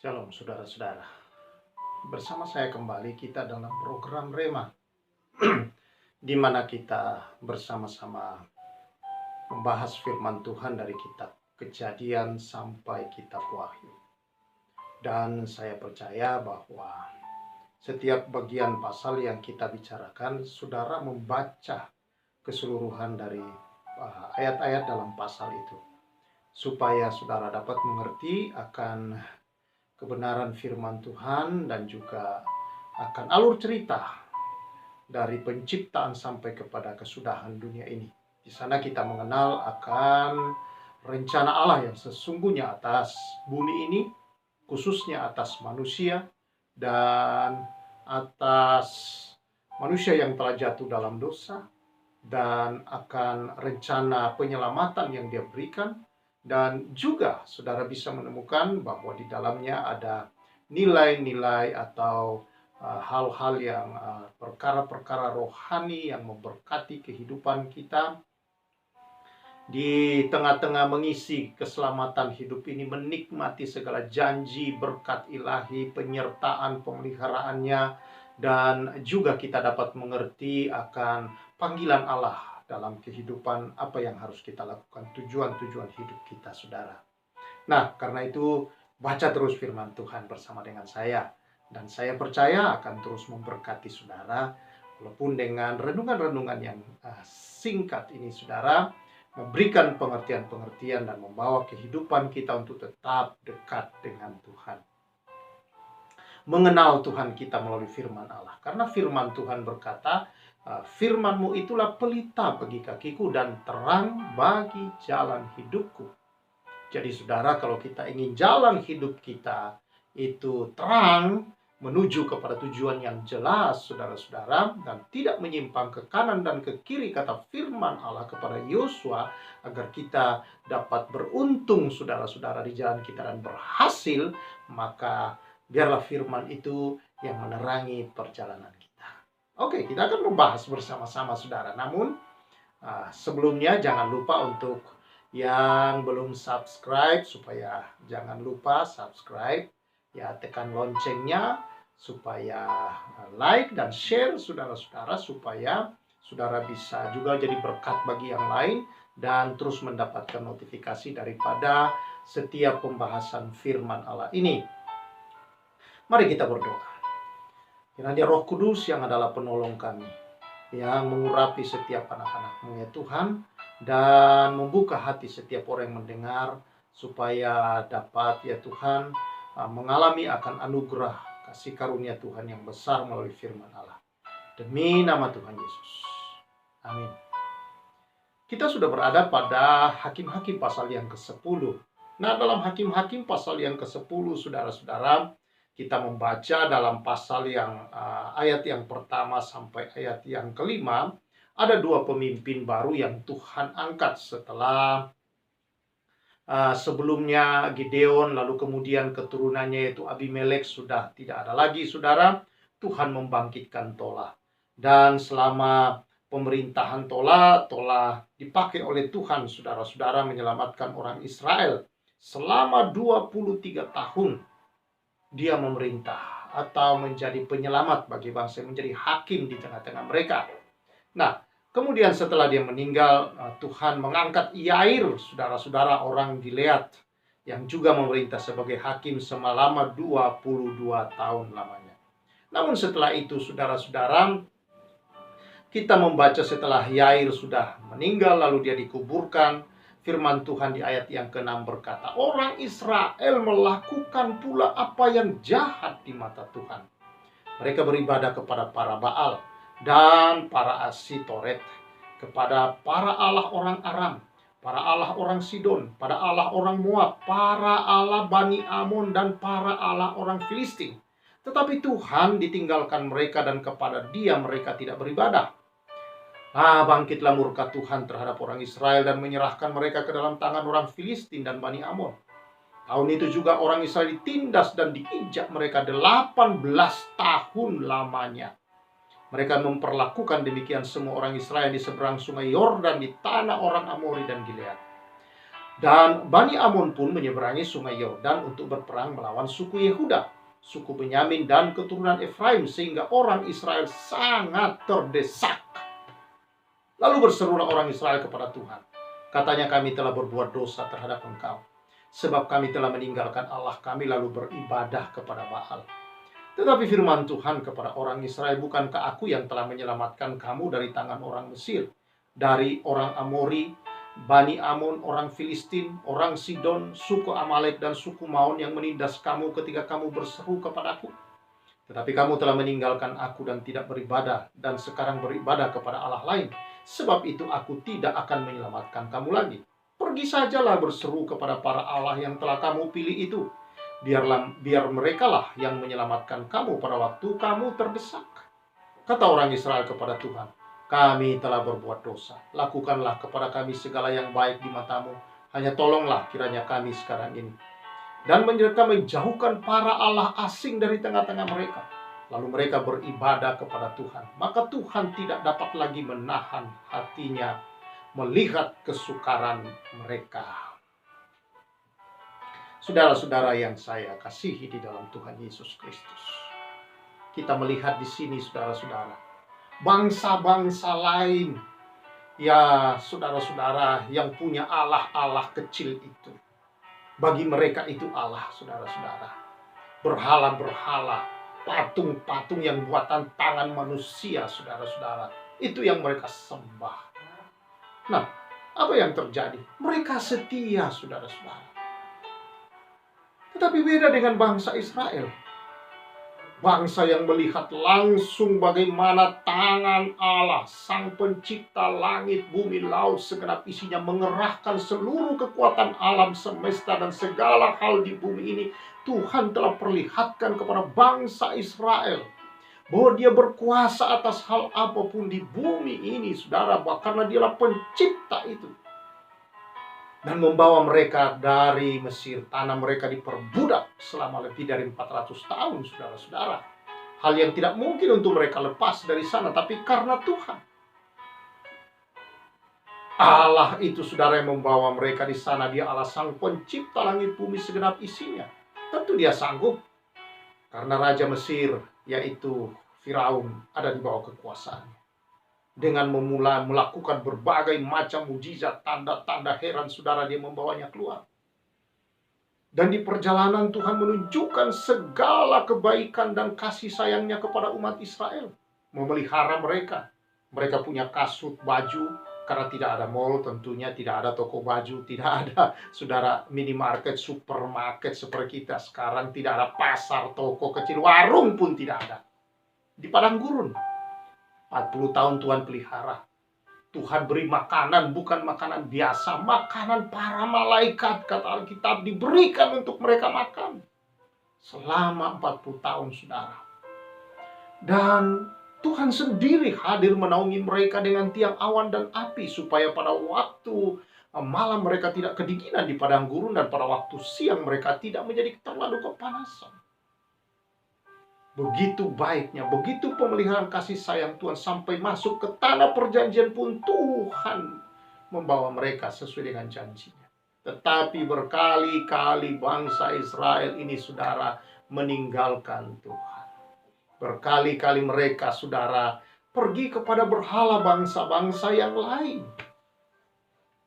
Shalom saudara-saudara. Bersama saya kembali kita dalam program Rema di mana kita bersama-sama membahas firman Tuhan dari kitab Kejadian sampai kitab Wahyu. Dan saya percaya bahwa setiap bagian pasal yang kita bicarakan, saudara membaca keseluruhan dari ayat-ayat dalam pasal itu, supaya saudara dapat mengerti akan kebenaran firman Tuhan dan juga akan alur cerita dari penciptaan sampai kepada kesudahan dunia ini. Di sana kita mengenal akan rencana Allah yang sesungguhnya atas bumi ini, khususnya atas manusia dan atas manusia yang telah jatuh dalam dosa, dan akan rencana penyelamatan yang Dia berikan. Dan juga saudara bisa menemukan bahwa di dalamnya ada nilai-nilai atau hal-hal yang perkara-perkara rohani yang memberkati kehidupan kita di tengah-tengah mengisi keselamatan hidup ini, menikmati segala janji, berkat ilahi, penyertaan, pemeliharaannya, dan juga kita dapat mengerti akan panggilan Allah dalam kehidupan, apa yang harus kita lakukan, tujuan-tujuan hidup kita, saudara. Nah, karena itu baca terus firman Tuhan bersama dengan saya, dan saya percaya akan terus memberkati saudara, walaupun dengan renungan-renungan yang singkat ini, saudara, memberikan pengertian-pengertian dan membawa kehidupan kita untuk tetap dekat dengan Tuhan. Mengenal Tuhan kita melalui firman Allah. Karena firman Tuhan berkata, firman-Mu itulah pelita bagi kakiku dan terang bagi jalan hidupku. Jadi saudara, kalau kita ingin jalan hidup kita itu terang, menuju kepada tujuan yang jelas, saudara-saudara, dan tidak menyimpang ke kanan dan ke kiri, kata firman Allah kepada Yosua, agar kita dapat beruntung, saudara-saudara, di jalan kita dan berhasil, maka biarlah firman itu yang menerangi perjalanan kita. Oke, kita akan membahas bersama-sama, saudara. Namun, sebelumnya jangan lupa untuk yang belum subscribe, supaya jangan lupa subscribe, ya, tekan loncengnya, supaya like dan share, saudara-saudara, supaya saudara bisa juga jadi berkat bagi yang lain dan terus mendapatkan notifikasi daripada setiap pembahasan firman Allah ini. Mari kita berdoa. Kiranya Roh Kudus yang adalah penolong kami, yang mengurapi setiap anak-anak-Mu, ya Tuhan, dan membuka hati setiap orang yang mendengar, supaya dapat, ya Tuhan, mengalami akan anugerah kasih karunia Tuhan yang besar melalui firman Allah. Demi nama Tuhan Yesus. Amin. Kita sudah berada pada Hakim-Hakim pasal yang ke-10. Nah, dalam Hakim-Hakim pasal yang ke-10, saudara-saudara, kita membaca dalam pasal yang ayat yang pertama sampai ayat yang kelima, ada dua pemimpin baru yang Tuhan angkat setelah sebelumnya Gideon, lalu kemudian keturunannya yaitu Abimelek sudah tidak ada lagi, saudara. Tuhan membangkitkan Tola, dan selama pemerintahan Tola dipakai oleh Tuhan, saudara-saudara, menyelamatkan orang Israel selama 23 tahun. Dia memerintah atau menjadi penyelamat bagi bangsa, menjadi hakim di tengah-tengah mereka. Nah, kemudian setelah dia meninggal, Tuhan mengangkat Yair, saudara-saudara, orang Gilead, yang juga memerintah sebagai hakim selama 22 tahun lamanya. Namun setelah itu, saudara-saudara, kita membaca setelah Yair sudah meninggal, lalu dia dikuburkan. Firman Tuhan di ayat yang ke-6 berkata, orang Israel melakukan pula apa yang jahat di mata Tuhan. Mereka beribadah kepada para Baal dan para Asitoret, kepada para allah orang Aram, para allah orang Sidon, para allah orang Moab, para allah Bani Amon, dan para allah orang Filistin. Tetapi Tuhan ditinggalkan mereka, dan kepada Dia mereka tidak beribadah. Bangkitlah murka Tuhan terhadap orang Israel dan menyerahkan mereka ke dalam tangan orang Filistin dan Bani Amon. Tahun itu juga orang Israel ditindas dan diinjak mereka 18 tahun lamanya. Mereka memperlakukan demikian semua orang Israel di seberang sungai Yordan, di tanah orang Amori dan Gilead. Dan Bani Amon pun menyeberangi sungai Yordan untuk berperang melawan suku Yehuda, suku Benyamin, dan keturunan Efraim, sehingga orang Israel sangat terdesak. Lalu berserulah orang Israel kepada Tuhan. Katanya, kami telah berbuat dosa terhadap Engkau, sebab kami telah meninggalkan Allah kami lalu beribadah kepada Baal. Tetapi firman Tuhan kepada orang Israel, bukankah aku yang telah menyelamatkan kamu dari tangan orang Mesir, dari orang Amori, Bani Amon, orang Filistin, orang Sidon, suku Amalek, dan suku Maon yang menindas kamu ketika kamu berseru kepadaku? Tetapi kamu telah meninggalkan aku dan tidak beribadah, dan sekarang beribadah kepada Allah lain. Sebab itu aku tidak akan menyelamatkan kamu lagi. Pergi sajalah berseru kepada para Allah yang telah kamu pilih itu. Biar merekalah yang menyelamatkan kamu pada waktu kamu terdesak. Kata orang Israel kepada Tuhan, kami telah berbuat dosa. Lakukanlah kepada kami segala yang baik di matamu. Hanya tolonglah kiranya kami sekarang ini. Dan mereka menjauhkan para Allah asing dari tengah-tengah mereka. Lalu mereka beribadah kepada Tuhan. Maka Tuhan tidak dapat lagi menahan hatinya melihat kesukaran mereka. Saudara-saudara yang saya kasihi di dalam Tuhan Yesus Kristus, kita melihat di sini, saudara-saudara, bangsa-bangsa lain, ya saudara-saudara, yang punya Allah-Allah kecil itu, bagi mereka itu Allah, saudara-saudara. Berhala-berhala, patung-patung yang buatan tangan manusia, saudara-saudara, itu yang mereka sembah. Nah, apa yang terjadi? Mereka setia, saudara-saudara. Tetapi beda dengan bangsa Israel. Bangsa yang melihat langsung bagaimana tangan Allah, Sang Pencipta langit, bumi, laut, segenap isinya, mengerahkan seluruh kekuatan alam semesta dan segala hal di bumi ini. Tuhan telah perlihatkan kepada bangsa Israel bahwa Dia berkuasa atas hal apapun di bumi ini, saudara, karena Dialah pencipta itu. Dan membawa mereka dari Mesir, tanah mereka diperbudak selama lebih dari 400 tahun, saudara-saudara. Hal yang tidak mungkin untuk mereka lepas dari sana, tapi karena Tuhan. Allah itu, saudara, yang membawa mereka di sana. Dia Allah Sang Pencipta langit bumi segenap isinya. Tentu Dia sanggup, karena Raja Mesir, yaitu Firaun, ada di bawah kekuasaannya. Dengan melakukan berbagai macam mujizat, tanda-tanda heran, saudara, Dia membawanya keluar. Dan di perjalanan Tuhan menunjukkan segala kebaikan dan kasih sayangnya kepada umat Israel. Memelihara mereka. Mereka punya kasut, baju, karena tidak ada mall, tentunya tidak ada toko baju, tidak ada, saudara, minimarket, supermarket seperti kita sekarang, tidak ada pasar, toko kecil, warung pun tidak ada. Di padang gurun. 40 tahun Tuhan pelihara. Tuhan beri makanan, bukan makanan biasa, makanan para malaikat, kata Alkitab, diberikan untuk mereka makan selama 40 tahun, saudara. Dan Tuhan sendiri hadir menaungi mereka dengan tiang awan dan api, supaya pada waktu malam mereka tidak kedinginan di padang gurun, dan pada waktu siang mereka tidak menjadi terlalu kepanasan. Begitu baiknya, begitu pemeliharaan kasih sayang Tuhan, sampai masuk ke tanah perjanjian pun Tuhan membawa mereka sesuai dengan janjinya. Tetapi berkali-kali bangsa Israel ini, saudara, meninggalkan Tuhan. Berkali-kali mereka, saudara, pergi kepada berhala bangsa-bangsa yang lain,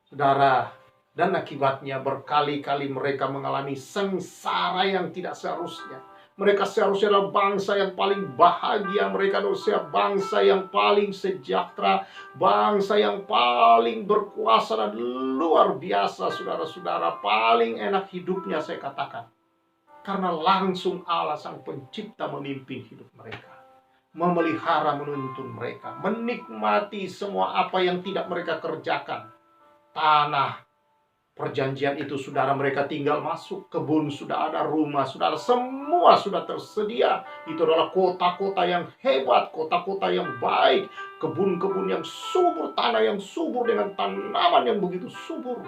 saudara. Dan akibatnya berkali-kali mereka mengalami sengsara yang tidak seharusnya. Mereka seharusnya adalah bangsa yang paling bahagia. Mereka adalah bangsa yang paling sejahtera. Bangsa yang paling berkuasa dan luar biasa, saudara-saudara. Paling enak hidupnya, saya katakan. Karena langsung Allah Sang Pencipta memimpin hidup mereka. Memelihara, menuntun mereka. Menikmati semua apa yang tidak mereka kerjakan. Tanah perjanjian itu, saudara, mereka tinggal masuk. Kebun sudah ada, rumah sudah ada, semua sudah tersedia. Itu adalah kota-kota yang hebat, kota-kota yang baik, kebun-kebun yang subur, tanah yang subur dengan tanaman yang begitu subur.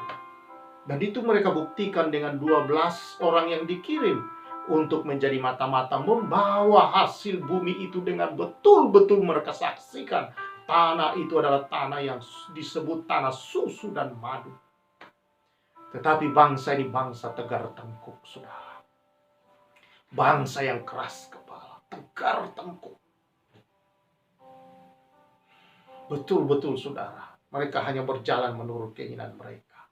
Dan itu mereka buktikan dengan 12 orang yang dikirim untuk menjadi mata-mata, membawa hasil bumi itu dengan betul-betul mereka saksikan. Tanah itu adalah tanah yang disebut tanah susu dan madu. Tetapi bangsa ini bangsa tegar tengkuk, saudara. Bangsa yang keras kepala, tegar tengkuk. Betul-betul, saudara, mereka hanya berjalan menurut keinginan mereka.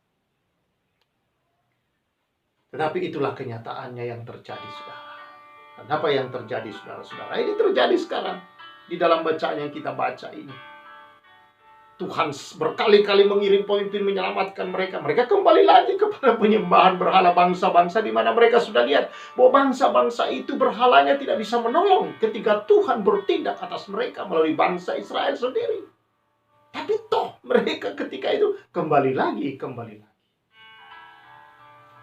Tetapi itulah kenyataannya yang terjadi, saudara. Dan apa yang terjadi, saudara-saudara? Ini terjadi sekarang di dalam bacaan yang kita baca ini. Tuhan berkali-kali mengirim pemimpin menyelamatkan mereka. Mereka kembali lagi kepada penyembahan berhala bangsa-bangsa di mana mereka sudah lihat bahwa bangsa-bangsa itu berhalanya tidak bisa menolong ketika Tuhan bertindak atas mereka melalui bangsa Israel sendiri. Tapi toh mereka ketika itu kembali lagi.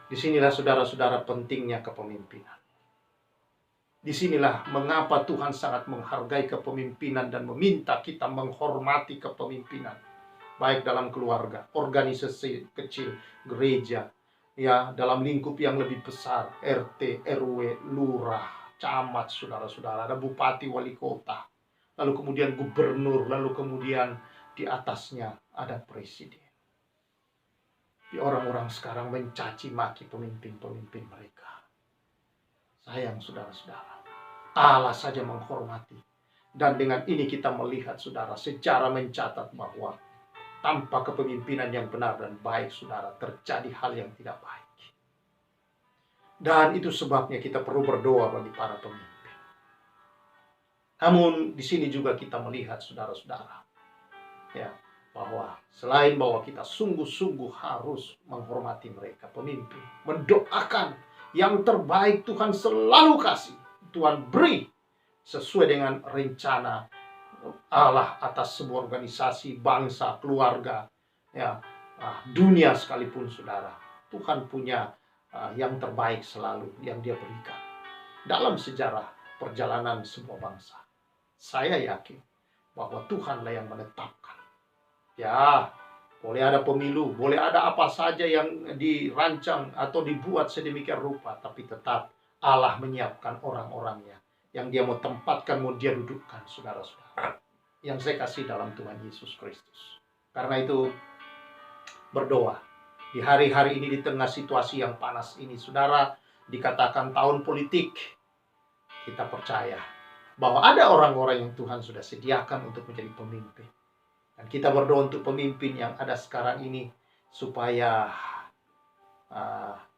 Disinilah saudara-saudara pentingnya kepemimpinan. Disinilah mengapa Tuhan sangat menghargai kepemimpinan dan meminta kita menghormati kepemimpinan. Baik dalam keluarga, organisasi kecil, gereja, ya, dalam lingkup yang lebih besar, RT, RW, lurah, camat, saudara-saudara, ada bupati, wali kota, lalu kemudian gubernur, lalu kemudian di atasnya ada presiden. Di orang-orang sekarang mencaci maki pemimpin-pemimpin mereka. Sayang, saudara-saudara, Allah saja menghormati. Dan dengan ini kita melihat, saudara, sejarah mencatat bahwa tanpa kepemimpinan yang benar dan baik, saudara, terjadi hal yang tidak baik. Dan itu sebabnya kita perlu berdoa bagi para pemimpin. Namun di sini juga kita melihat, saudara-saudara, ya, bahwa selain bahwa kita sungguh-sungguh harus menghormati mereka, pemimpin, mendoakan yang terbaik Tuhan selalu kasih, Tuhan beri sesuai dengan rencana Allah atas sebuah organisasi, bangsa, keluarga, ya, dunia sekalipun, saudara. Tuhan punya yang terbaik selalu yang Dia berikan dalam sejarah perjalanan sebuah bangsa. Saya yakin bahwa Tuhanlah yang menetapkan. Ya, boleh ada pemilu, boleh ada apa saja yang dirancang atau dibuat sedemikian rupa, tapi tetap Allah menyiapkan orang-orangnya yang Dia mau tempatkan, mau Dia dudukkan, saudara-saudara, yang saya kasih dalam Tuhan Yesus Kristus. Karena itu berdoa di hari-hari ini, di tengah situasi yang panas ini, saudara, dikatakan tahun politik, kita percaya bahwa ada orang-orang yang Tuhan sudah sediakan untuk menjadi pemimpin. Dan kita berdoa untuk pemimpin yang ada sekarang ini supaya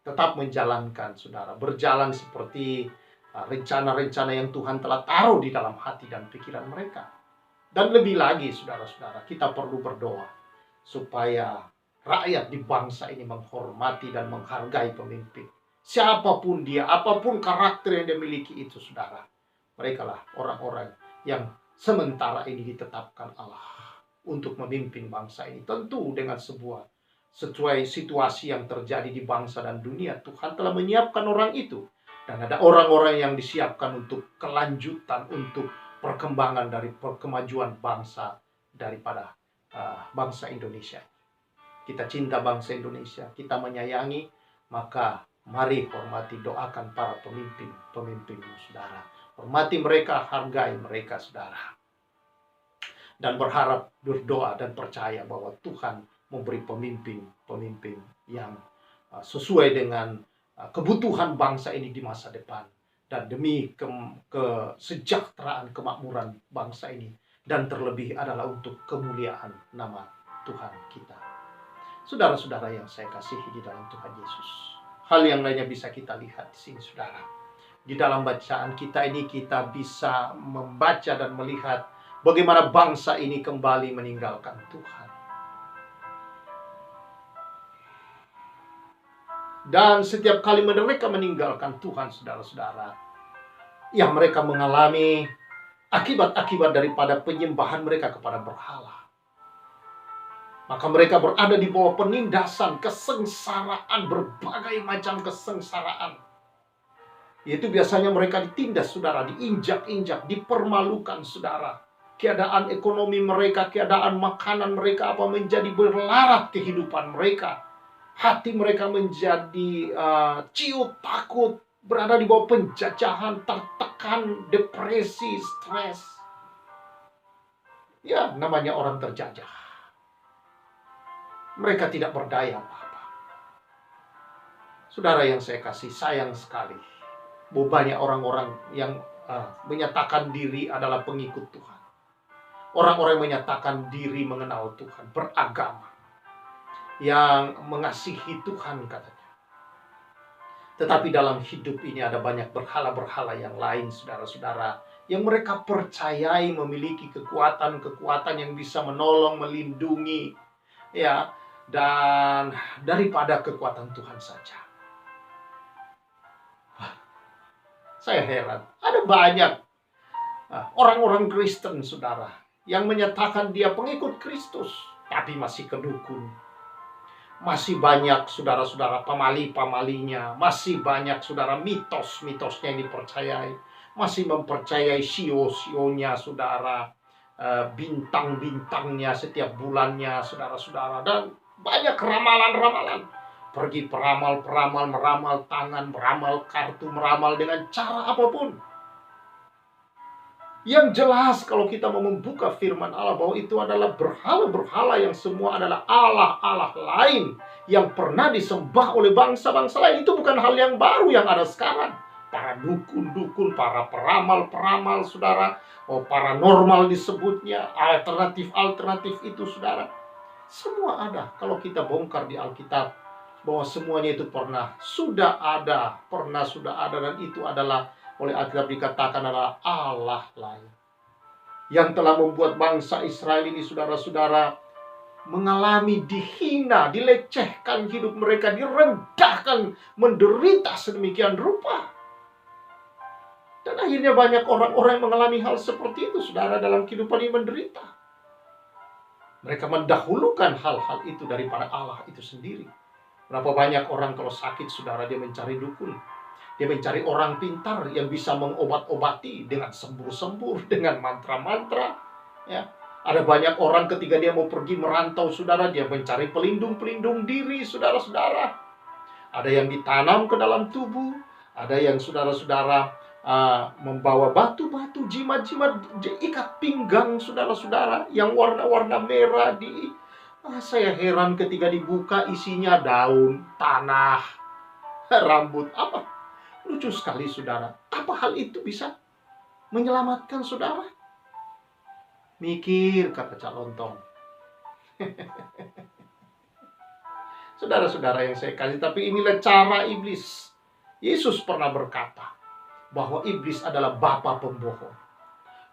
tetap menjalankan, saudara, berjalan seperti rencana-rencana yang Tuhan telah taruh di dalam hati dan pikiran mereka. Dan lebih lagi, saudara-saudara, kita perlu berdoa supaya rakyat di bangsa ini menghormati dan menghargai pemimpin. Siapapun dia, apapun karakter yang dia miliki itu, saudara, merekalah orang-orang yang sementara ini ditetapkan Allah untuk memimpin bangsa ini. Tentu dengan sesuai situasi yang terjadi di bangsa dan dunia, Tuhan telah menyiapkan orang itu. Dan ada orang-orang yang disiapkan untuk kelanjutan, untuk perkembangan dari kemajuan bangsa daripada bangsa Indonesia. Kita cinta bangsa Indonesia, kita menyayangi, maka mari hormati, doakan para pemimpin-pemimpinmu, saudara. Hormati mereka, hargai mereka, saudara. Dan berharap, berdoa dan percaya bahwa Tuhan memberi pemimpin yang sesuai dengan kebutuhan bangsa ini di masa depan. Dan demi kesejahteraan, kemakmuran bangsa ini. Dan terlebih adalah untuk kemuliaan nama Tuhan kita. Saudara-saudara yang saya kasihi di dalam Tuhan Yesus, hal yang lainnya bisa kita lihat di sini, saudara. Di dalam bacaan kita ini kita bisa membaca dan melihat bagaimana bangsa ini kembali meninggalkan Tuhan. Dan setiap kali mereka meninggalkan Tuhan, saudara-saudara, ya, mereka mengalami akibat-akibat daripada penyembahan mereka kepada berhala. Maka mereka berada di bawah penindasan, kesengsaraan, berbagai macam kesengsaraan. Yaitu biasanya mereka ditindas, saudara, diinjak-injak, dipermalukan, saudara. Keadaan ekonomi mereka, keadaan makanan mereka menjadi berlarat kehidupan mereka. Hati mereka menjadi ciut, takut, berada di bawah penjajahan, tertekan, depresi, stres. Ya, namanya orang terjajah. Mereka tidak berdaya apa-apa. Saudara yang saya kasih, sayang sekali bahwa banyak orang-orang yang menyatakan diri adalah pengikut Tuhan. Orang-orang yang menyatakan diri mengenal Tuhan, beragama, yang mengasihi Tuhan katanya. Tetapi dalam hidup ini ada banyak berhala-berhala yang lain, saudara-saudara, yang mereka percayai memiliki kekuatan-kekuatan yang bisa menolong, melindungi, ya, dan daripada kekuatan Tuhan saja. Saya heran, ada banyak orang-orang Kristen, saudara, yang menyatakan dia pengikut Kristus, tapi masih kedukun. Masih banyak saudara-saudara pamali-pamalinya, masih banyak saudara mitos-mitosnya yang dipercayai, masih mempercayai sio-sionya saudara, bintang-bintangnya setiap bulannya saudara-saudara, dan banyak ramalan-ramalan. Pergi peramal-peramal, meramal tangan, meramal kartu, meramal dengan cara apapun. Yang jelas kalau kita mau membuka firman Allah bahwa itu adalah berhala-berhala yang semua adalah Allah-Allah lain yang pernah disembah oleh bangsa-bangsa lain. Itu bukan hal yang baru yang ada sekarang. Para dukun-dukun, para peramal-peramal, saudara, paranormal disebutnya, alternatif-alternatif itu, saudara. Semua ada kalau kita bongkar di Alkitab bahwa semuanya itu sudah ada, dan itu adalah oleh Alkitab dikatakan adalah Allah lain yang telah membuat bangsa Israel ini, saudara-saudara, mengalami dihina, dilecehkan hidup mereka, direndahkan, menderita sedemikian rupa. Dan akhirnya banyak orang-orang yang mengalami hal seperti itu, saudara, dalam kehidupan ini menderita. Mereka mendahulukan hal-hal itu daripada Allah itu sendiri. Berapa banyak orang kalau sakit, saudara, dia mencari dukun. Dia mencari orang pintar yang bisa mengobat-obati dengan sembur-sembur, dengan mantra-mantra. Ya. Ada banyak orang ketika dia mau pergi merantau, saudara, dia mencari pelindung-pelindung diri, saudara-saudara. Ada yang ditanam ke dalam tubuh. Ada yang saudara-saudara membawa batu-batu, jimat-jimat, ikat pinggang, saudara-saudara, yang warna-warna merah saya heran ketika dibuka isinya daun, tanah, rambut, apa? Lucu sekali, saudara. Apa hal itu bisa menyelamatkan saudara? Mikir, kata Cak Lontong. Saudara-saudara yang saya kasih, tapi inilah cara iblis. Yesus pernah berkata bahwa iblis adalah bapa pembohong.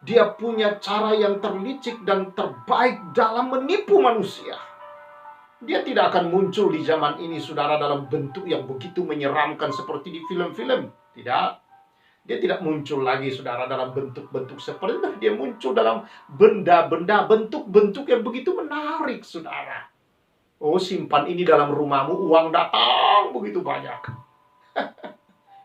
Dia punya cara yang terlicik dan terbaik dalam menipu manusia. Dia tidak akan muncul di zaman ini, saudara, dalam bentuk yang begitu menyeramkan seperti di film-film. Tidak. Dia tidak muncul lagi, saudara, dalam bentuk-bentuk seperti itu. Dia muncul dalam benda-benda, bentuk-bentuk yang begitu menarik, saudara. Oh, simpan ini dalam rumahmu, uang datang begitu banyak.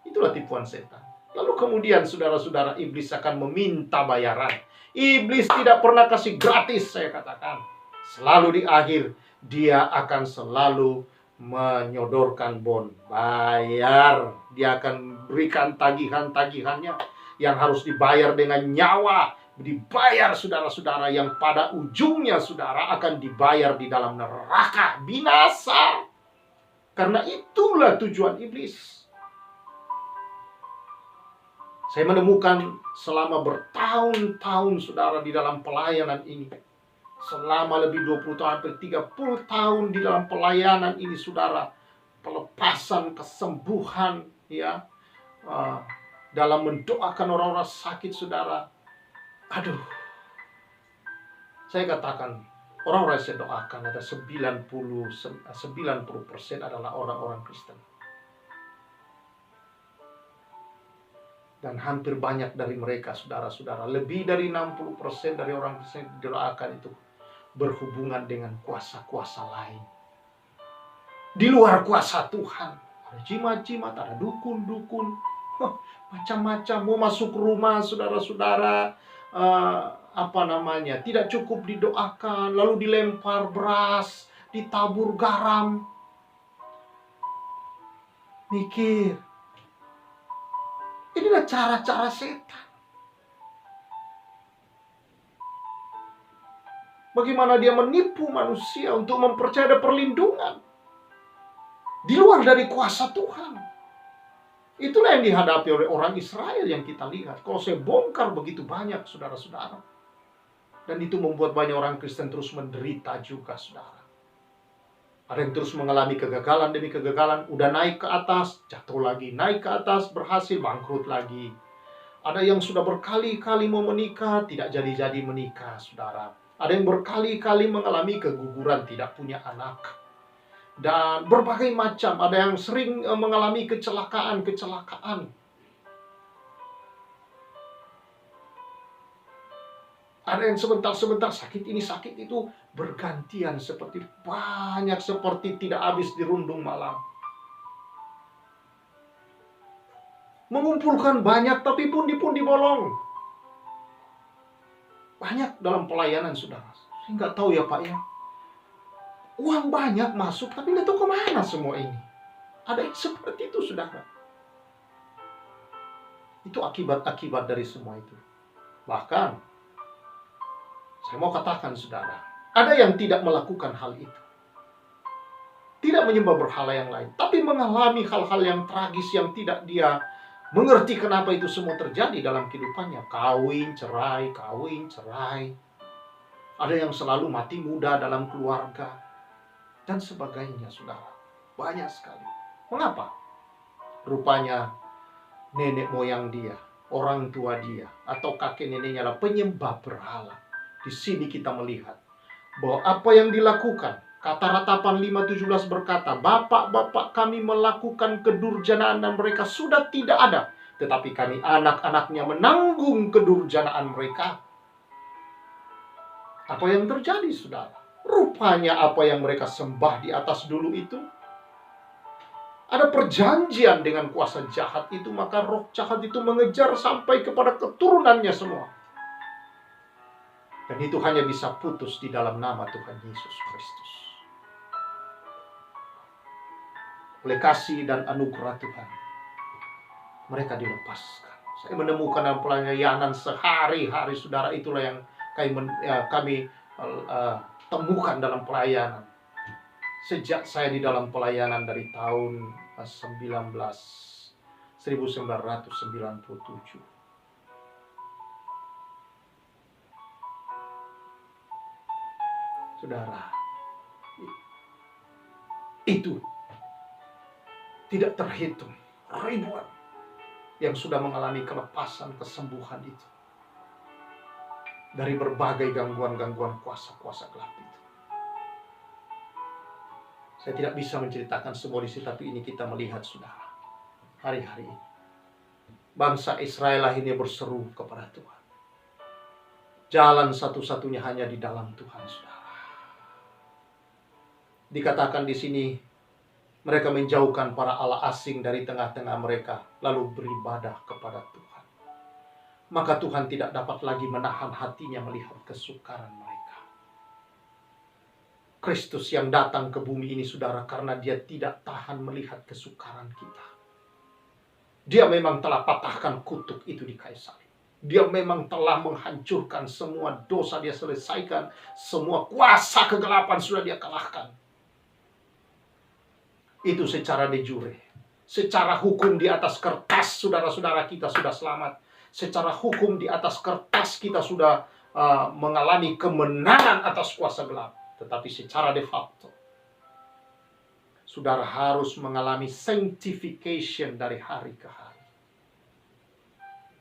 Itulah tipuan setan. Lalu kemudian, saudara-saudara, iblis akan meminta bayaran. Iblis tidak pernah kasih gratis, saya katakan. Selalu di akhir, dia akan selalu menyodorkan bon. Bayar. Dia akan berikan tagihan-tagihannya yang harus dibayar dengan nyawa. Dibayar, saudara-saudara, yang pada ujungnya, saudara, akan dibayar di dalam neraka binasa. Karena itulah tujuan iblis. Saya menemukan selama bertahun-tahun, saudara, di dalam pelayanan ini. Selama lebih 20 tahun, hampir 30 tahun di dalam pelayanan ini, saudara. Pelepasan, kesembuhan, ya. Dalam mendoakan orang-orang sakit, saudara. Aduh. Saya katakan, orang-orang yang saya doakan ada 90% adalah orang-orang Kristen. Dan hampir banyak dari mereka, saudara-saudara, lebih dari 60% dari orang Kristen yang didoakan itu berhubungan dengan kuasa-kuasa lain. Di luar kuasa Tuhan. Ada jimat-jimat, ada dukun-dukun, macam-macam. Mau masuk rumah, saudara-saudara, tidak cukup didoakan, lalu dilempar beras, ditabur garam. Mikir. Inilah cara-cara setan. Bagaimana dia menipu manusia untuk mempercayai perlindungan. Di luar dari kuasa Tuhan. Itulah yang dihadapi oleh orang Israel yang kita lihat. Kalau saya bongkar begitu banyak, saudara-saudara. Dan itu membuat banyak orang Kristen terus menderita juga, saudara. Ada yang terus mengalami kegagalan demi kegagalan. Udah naik ke atas, jatuh lagi. Naik ke atas, berhasil, bangkrut lagi. Ada yang sudah berkali-kali mau menikah, tidak jadi-jadi menikah, saudara. Ada yang berkali-kali mengalami keguguran, tidak punya anak. Dan berbagai macam. Ada yang sering mengalami kecelakaan. Ada yang sebentar-sebentar sakit ini, sakit itu, bergantian seperti tidak habis dirundung malam. Mengumpulkan banyak tapi pundi-pundi bolong. Banyak dalam pelayanan, saudara. Saya nggak tahu ya Pak ya. Uang banyak masuk, tapi nggak tahu kemana semua ini. Ada yang seperti itu, saudara. Itu akibat-akibat dari semua itu. Bahkan saya mau katakan, saudara, ada yang tidak melakukan hal itu. Tidak menyembah berhala yang lain. Tapi mengalami hal-hal yang tragis yang tidak dia mengerti kenapa itu semua terjadi dalam kehidupannya. Kawin, cerai. Ada yang selalu mati muda dalam keluarga. Dan sebagainya, saudara. Banyak sekali. Mengapa? Rupanya nenek moyang dia, orang tua dia, atau kakek neneknya adalah penyembah berhala. Di sini kita melihat bahwa apa yang dilakukan, kata Ratapan 5:17 berkata, bapak-bapak kami melakukan kedurjanaan dan mereka sudah tidak ada. Tetapi kami anak-anaknya menanggung kedurjanaan mereka. Apa yang terjadi, saudara? Rupanya apa yang mereka sembah di atas dulu itu, ada perjanjian dengan kuasa jahat itu, maka roh jahat itu mengejar sampai kepada keturunannya semua. Dan itu hanya bisa putus di dalam nama Tuhan Yesus Kristus. Oleh kasih dan anugerah Tuhan, mereka dilepaskan. Saya menemukan dalam pelayanan sehari-hari, saudara, itulah yang kami temukan dalam pelayanan. Sejak saya di dalam pelayanan dari tahun 1997. Saudara, itu tidak terhitung ribuan yang sudah mengalami kelepasan, kesembuhan itu dari berbagai gangguan-gangguan kuasa-kuasa gelap itu. Saya tidak bisa menceritakan semua di sini, tapi ini kita melihat, saudara, hari-hari ini bangsa Israel akhirnya berseru kepada Tuhan. Jalan satu-satunya hanya di dalam Tuhan, saudara. Dikatakan di sini, mereka menjauhkan para allah asing dari tengah-tengah mereka, lalu beribadah kepada Tuhan. Maka Tuhan tidak dapat lagi menahan hatinya melihat kesukaran mereka. Kristus yang datang ke bumi ini, saudara, karena dia tidak tahan melihat kesukaran kita. Dia memang telah patahkan kutuk itu di kayu salib. Dia memang telah menghancurkan semua dosa, dia selesaikan. Semua kuasa kegelapan sudah dia kalahkan. Itu secara de jure. Secara hukum di atas kertas, saudara-saudara kita sudah selamat. Secara hukum di atas kertas kita sudah mengalami kemenangan atas kuasa gelap. Tetapi secara de facto, saudara harus mengalami sanctification dari hari ke hari.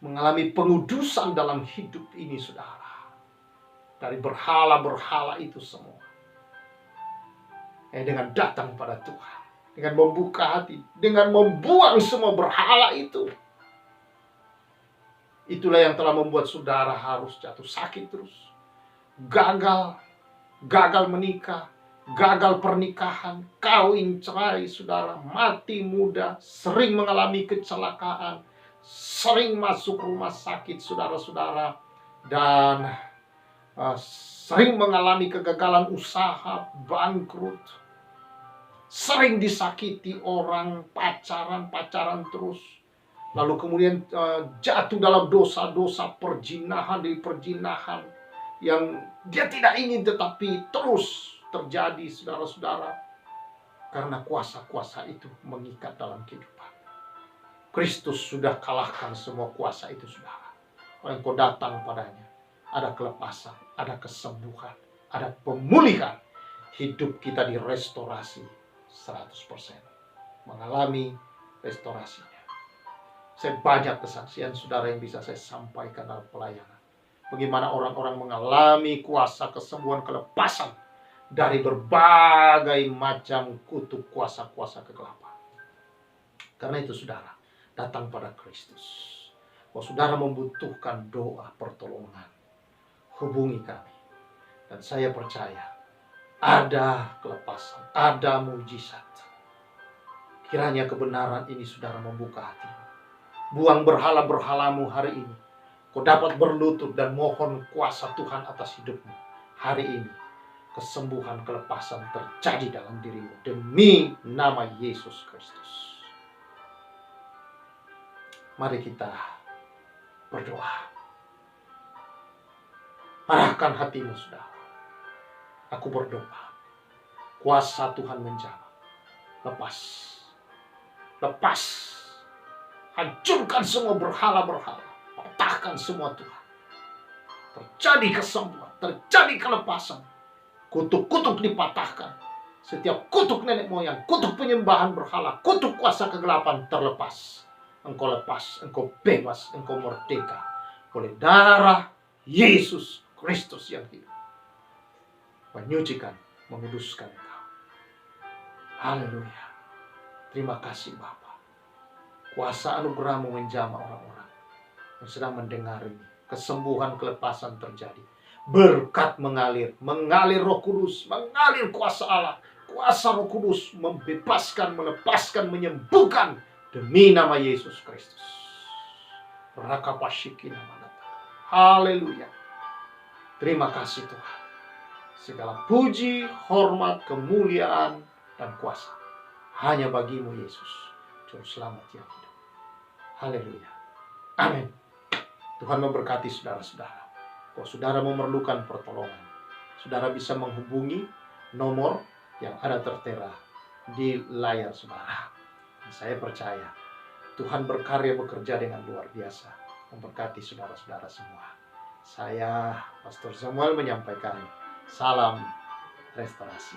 Mengalami pengudusan dalam hidup ini, saudara. Dari berhala-berhala itu semua. Dengan datang pada Tuhan. Dengan membuka hati, dengan membuang semua berhala itu. Itulah yang telah membuat saudara harus jatuh sakit terus. Gagal menikah, gagal pernikahan, kawin, cerai, saudara, mati muda, sering mengalami kecelakaan, sering masuk rumah sakit, saudara-saudara, dan sering mengalami kegagalan usaha, bangkrut. Sering disakiti orang, pacaran terus. Lalu kemudian jatuh dalam dosa-dosa perzinahan demi perzinahan yang dia tidak ingin tetapi terus terjadi, saudara-saudara. Karena kuasa-kuasa itu mengikat dalam kehidupan. Kristus sudah kalahkan semua kuasa itu, saudara. Kalau engkau datang padanya, ada kelepasan, ada kesembuhan, ada pemulihan. Hidup kita direstorasi 100%. Mengalami restorasinya. Saya banyak kesaksian, saudara, yang bisa saya sampaikan dalam pelayanan. Bagaimana orang-orang mengalami kuasa kesembuhan, kelepasan dari berbagai macam kutuk kuasa-kuasa kegelapan. Karena itu, saudara, datang pada Kristus. Kalau saudara membutuhkan doa pertolongan, hubungi kami. Dan saya percaya ada kelepasan, ada mujizat. Kiranya kebenaran ini saudara membuka hati. Buang berhala-berhalamu hari ini. Kau dapat berlutut dan mohon kuasa Tuhan atas hidupmu. Hari ini kesembuhan, kelepasan terjadi dalam dirimu demi nama Yesus Kristus. Mari kita berdoa. Arahkan hatimu, saudara. Aku berdoa. Kuasa Tuhan menjamah. Lepas. Lepas. Hancurkan semua berhala-berhala. Patahkan semua Tuhan. Terjadi kesembuhan. Terjadi kelepasan. Kutuk-kutuk dipatahkan. Setiap kutuk nenek moyang, kutuk penyembahan berhala, kutuk kuasa kegelapan terlepas. Engkau lepas, engkau bebas, engkau merdeka. Oleh darah Yesus Kristus yang hidup. Menyucikan, menguduskan engkau. Haleluya. Terima kasih Bapa. Kuasa anugerah-Mu menjamah orang-orang yang sedang mendengar ini. Kesembuhan, kelepasan terjadi. Berkat mengalir Roh Kudus, mengalir kuasa Allah. Kuasa Roh Kudus membebaskan, melepaskan, menyembuhkan demi nama Yesus Kristus. Haleluya. Terima kasih Tuhan. Segala puji, hormat, kemuliaan, dan kuasa hanya bagi-Mu Yesus, Juru Selamat yang hidup. Haleluya. Amin. Tuhan memberkati saudara-saudara. Kalau saudara memerlukan pertolongan, saudara bisa menghubungi nomor yang ada tertera di layar saudara. Saya percaya Tuhan berkarya bekerja dengan luar biasa, memberkati saudara-saudara semua. Saya, Pastor Samuel, menyampaikan salam restorasi.